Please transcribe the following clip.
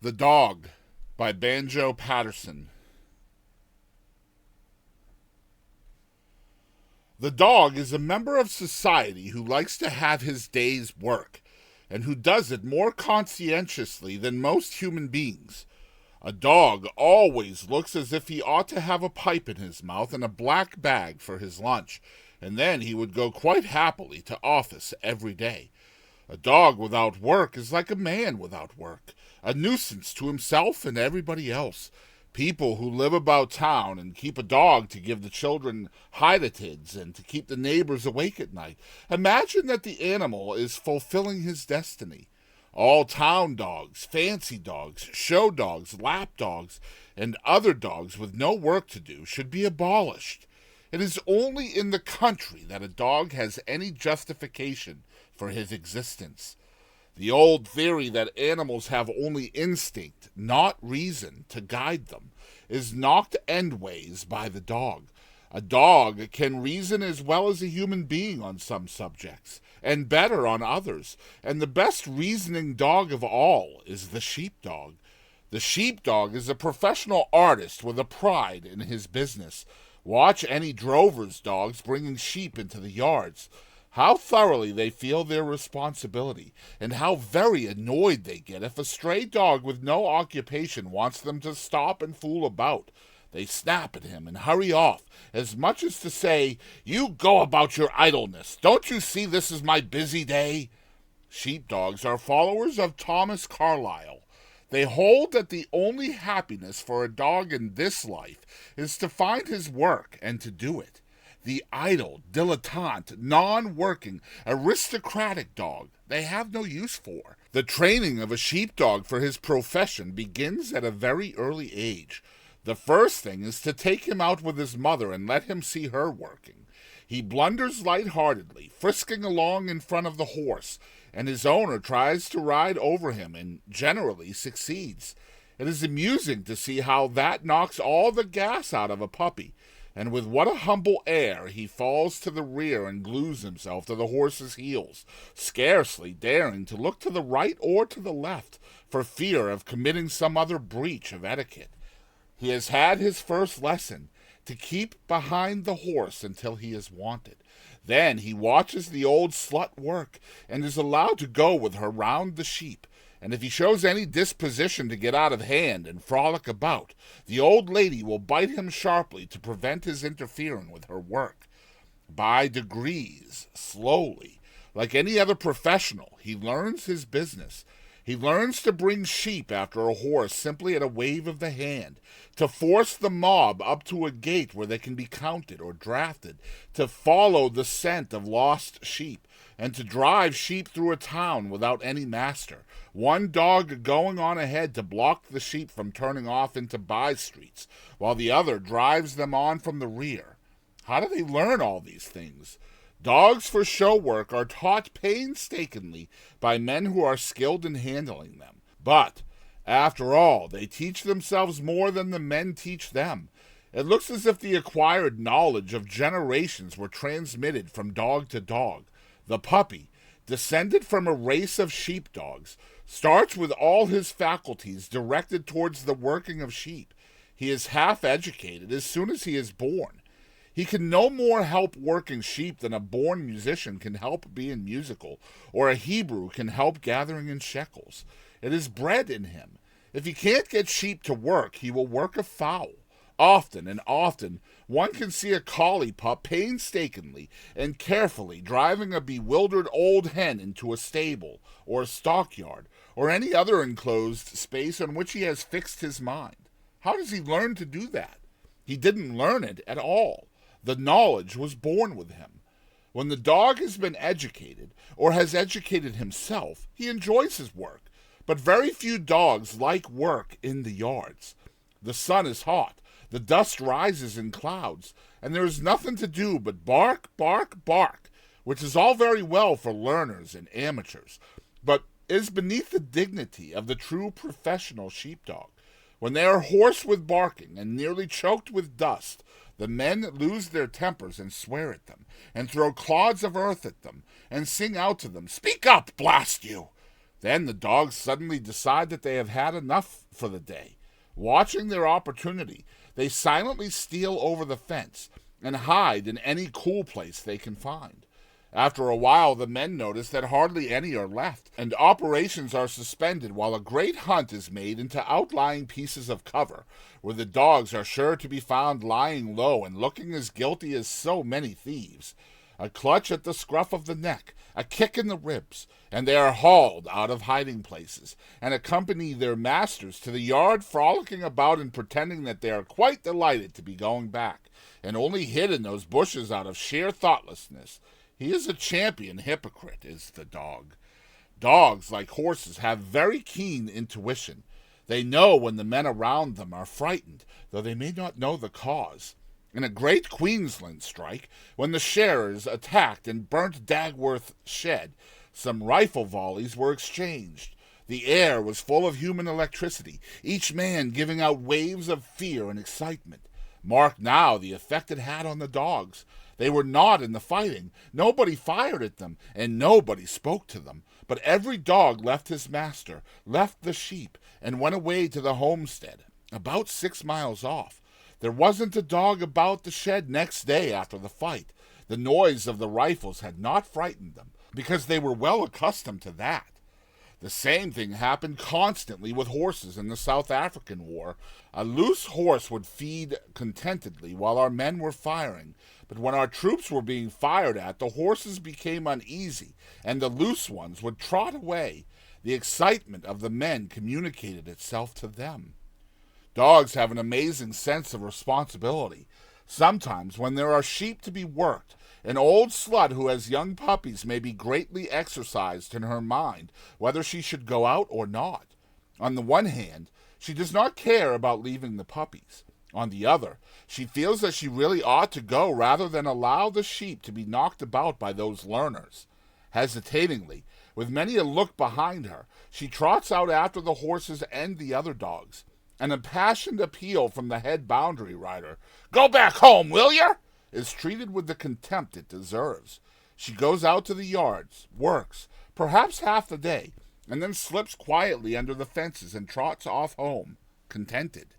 The Dog by Banjo Paterson. The dog is a member of society who likes to have his day's work, and who does it more conscientiously than most human beings. A dog always looks as if he ought to have a pipe in his mouth and a black bag for his lunch, and then he would go quite happily to office every day. A dog without work is like a man without work, a nuisance to himself and everybody else. People who live about town and keep a dog to give the children hydatids and to keep the neighbors awake at night imagine that the animal is fulfilling his destiny. All town dogs, fancy dogs, show dogs, lap dogs, and other dogs with no work to do should be abolished. It is only in the country that a dog has any justification for his existence. The old theory that animals have only instinct, not reason, to guide them is knocked endways by the dog. A dog can reason as well as a human being on some subjects, and better on others, and the best reasoning dog of all is the sheepdog. The sheepdog is a professional artist with a pride in his business. Watch any drover's dogs bringing sheep into the yards. How thoroughly they feel their responsibility, and how very annoyed they get if a stray dog with no occupation wants them to stop and fool about. They snap at him and hurry off, as much as to say, "You go about your idleness. Don't you see this is my busy day?" Sheepdogs are followers of Thomas Carlyle. They hold that the only happiness for a dog in this life is to find his work and to do it. The idle, dilettante, non-working, aristocratic dog they have no use for. The training of a sheepdog for his profession begins at a very early age. The first thing is to take him out with his mother and let him see her working. He blunders light-heartedly, frisking along in front of the horse, and his owner tries to ride over him and generally succeeds. It is amusing to see how that knocks all the gas out of a puppy, and with what a humble air he falls to the rear and glues himself to the horse's heels, scarcely daring to look to the right or to the left for fear of committing some other breach of etiquette. He has had his first lesson, to keep behind the horse until he is wanted. Then he watches the old slut work, and is allowed to go with her round the sheep, and if he shows any disposition to get out of hand and frolic about, the old lady will bite him sharply to prevent his interfering with her work. By degrees, slowly, like any other professional, he learns his business. He learns to bring sheep after a horse simply at a wave of the hand, to force the mob up to a gate where they can be counted or drafted, to follow the scent of lost sheep, and to drive sheep through a town without any master, one dog going on ahead to block the sheep from turning off into by-streets, while the other drives them on from the rear. How do they learn all these things? Dogs for show work are taught painstakingly by men who are skilled in handling them. But, after all, they teach themselves more than the men teach them. It looks as if the acquired knowledge of generations were transmitted from dog to dog. The puppy, descended from a race of sheepdogs, starts with all his faculties directed towards the working of sheep. He is half educated as soon as he is born. He can no more help working sheep than a born musician can help being musical, or a Hebrew can help gathering in shekels. It is bred in him. If he can't get sheep to work, he will work a fowl. Often and often, one can see a collie pup painstakingly and carefully driving a bewildered old hen into a stable, or a stockyard, or any other enclosed space on which he has fixed his mind. How does he learn to do that? He didn't learn it at all. The knowledge was born with him. When the dog has been educated, or has educated himself, he enjoys his work. But very few dogs like work in the yards. The sun is hot, the dust rises in clouds, and there is nothing to do but bark, bark, bark, which is all very well for learners and amateurs, but is beneath the dignity of the true professional sheepdog. When they are hoarse with barking and nearly choked with dust, the men lose their tempers and swear at them, and throw clods of earth at them, and sing out to them, "Speak up, blast you!" Then the dogs suddenly decide that they have had enough for the day. Watching their opportunity, they silently steal over the fence and hide in any cool place they can find. After a while, the men notice that hardly any are left, and operations are suspended while a great hunt is made into outlying pieces of cover, where the dogs are sure to be found lying low and looking as guilty as so many thieves. A clutch at the scruff of the neck, a kick in the ribs, and they are hauled out of hiding places, and accompany their masters to the yard, frolicking about and pretending that they are quite delighted to be going back, and only hid in those bushes out of sheer thoughtlessness. He is a champion hypocrite, is the dog. Dogs, like horses, have very keen intuition. They know when the men around them are frightened, though they may not know the cause. In a great Queensland strike, when the sharers attacked and burnt Dagworth shed, some rifle volleys were exchanged. The air was full of human electricity, each man giving out waves of fear and excitement. Mark now the effect it had on the dogs. They were not in the fighting. Nobody fired at them, and nobody spoke to them. But every dog left his master, left the sheep, and went away to the homestead, about 6 miles off. There wasn't a dog about the shed next day after the fight. The noise of the rifles had not frightened them, because they were well accustomed to that. The same thing happened constantly with horses in the South African War. A loose horse would feed contentedly while our men were firing, but when our troops were being fired at, the horses became uneasy, and the loose ones would trot away. The excitement of the men communicated itself to them. Dogs have an amazing sense of responsibility. Sometimes, when there are sheep to be worked, an old slut who has young puppies may be greatly exercised in her mind whether she should go out or not. On the one hand, she does not care about leaving the puppies. On the other, she feels that she really ought to go rather than allow the sheep to be knocked about by those learners. Hesitatingly, with many a look behind her, she trots out after the horses and the other dogs. An impassioned appeal from the head boundary rider, "Go back home, will yer?" is treated with the contempt it deserves. She goes out to the yards, works, perhaps half the day, and then slips quietly under the fences and trots off home, contented.